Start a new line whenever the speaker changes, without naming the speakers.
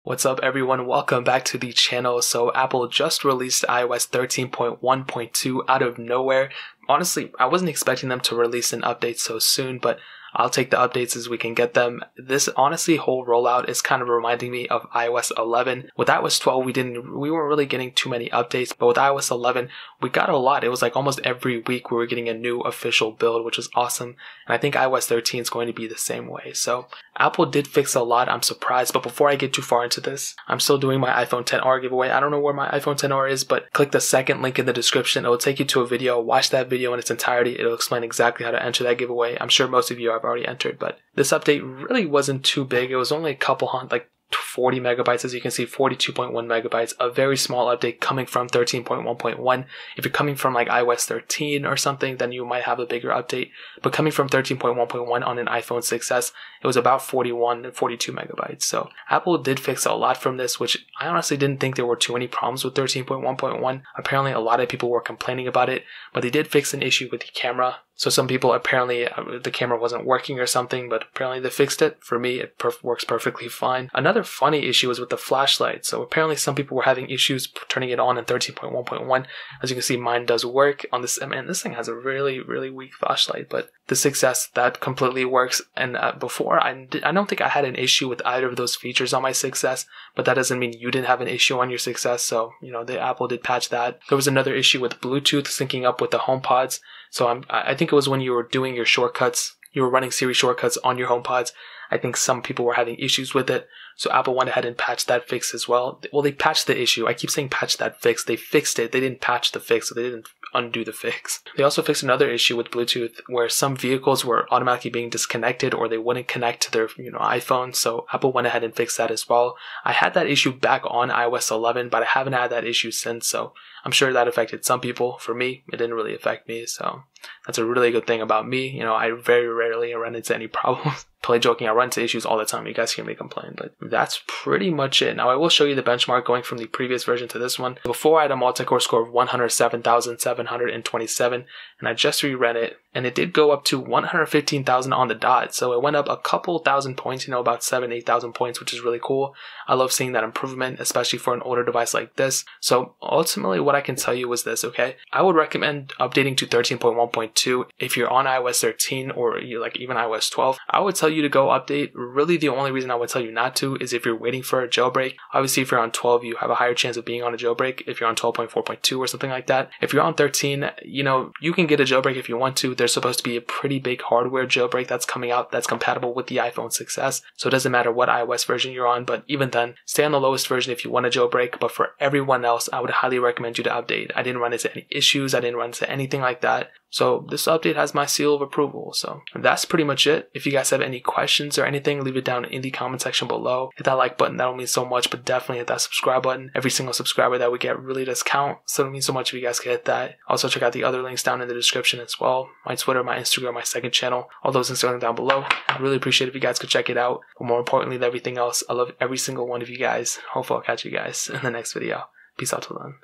What's up everyone, welcome back to the channel. So Apple just released iOS 13.1.2 out of nowhere. Honestly, I wasn't expecting them to release an update so soon, but I'll take the updates as we can get them. This honestly whole rollout is kind of reminding me of iOS 11. With iOS 12, we weren't really getting too many updates, but with iOS 11, we got a lot. It was like almost every week we were getting a new official build, which was awesome. And I think iOS 13 is going to be the same way. So Apple did fix a lot. I'm surprised. But before I get too far into this, I'm still doing my iPhone XR giveaway. I don't know where my iPhone XR is, but click the second link in the description. It will take you to a video. Watch that video in its entirety. It'll explain exactly how to enter that giveaway. I'm sure most of you have already entered, but this update really wasn't too big. It was only a couple like 40 megabytes, as you can see, 42.1 megabytes, a very small update coming from 13.1.1. If you're coming from like iOS 13 or something, then you might have a bigger update. But coming from 13.1.1 on an iPhone 6s, it was about 41 and 42 megabytes. So Apple did fix a lot from this, which I honestly didn't think there were too many problems with 13.1.1. Apparently a lot of people were complaining about it, but they did fix an issue with the camera. So some people apparently the camera wasn't working or something, but apparently they fixed it. For me, it works perfectly fine. Another funny issue is with the flashlight. So apparently some people were having issues turning it on in 13.1.1. As you can see, mine does work on this. Man, this thing has a really, really weak flashlight, but the 6S, that completely works. And before, I don't think I had an issue with either of those features on my 6S, but that doesn't mean you didn't have an issue on your 6S. So, the Apple did patch that. There was another issue with Bluetooth syncing up with the HomePods. So I think it was when you were doing your shortcuts, you were running Siri shortcuts on your HomePods. I think some people were having issues with it. So Apple went ahead and patched that fix as well. Well, they patched the issue. I keep saying patch that fix. They fixed it. They didn't patch the fix, so they didn't undo the fix. They also fixed another issue with Bluetooth where some vehicles were automatically being disconnected or they wouldn't connect to their iPhone. So Apple went ahead and fixed that as well. I had that issue back on iOS 11, but I haven't had that issue since. So I'm sure that affected some people. For me, it didn't really affect me. So that's a really good thing about me. I very rarely run into any problems. Totally joking, I run into issues all the time. You guys hear me complain, but that's pretty much it. Now I will show you the benchmark going from the previous version to this one. Before I had a multi-core score of 107,727, and I just reran it, and it did go up to 115,000 on the dot. So it went up a couple thousand points, about 8,000 points, which is really cool. I love seeing that improvement, especially for an older device like this. So ultimately what I can tell you was this, okay? I would recommend updating to 13.1.2 if you're on iOS 13 or even iOS 12. I would tell you to go update. Really, the only reason I would tell you not to is if you're waiting for a jailbreak. Obviously, if you're on 12, you have a higher chance of being on a jailbreak if you're on 12.4.2 or something like that. If you're on 13, you can get a jailbreak if you want to. There's supposed to be a pretty big hardware jailbreak that's coming out that's compatible with the iPhone 6s. So it doesn't matter what iOS version you're on, but even then, stay on the lowest version if you want a jailbreak. But for everyone else, I would highly recommend you to update. I didn't run into any issues. I didn't run into anything like that. So this update has my seal of approval. So that's pretty much it. If you guys have any questions or anything, leave it down in the comment section below. Hit that like button. That'll mean so much, but definitely hit that subscribe button. Every single subscriber that we get really does count. So it means so much if you guys can hit that. Also check out the other links down in the description as well. My Twitter, my Instagram, my second channel. All those links are down below. I'd really appreciate it if you guys could check it out. But more importantly than everything else, I love every single one of you guys. Hopefully I'll catch you guys in the next video. Peace out till then.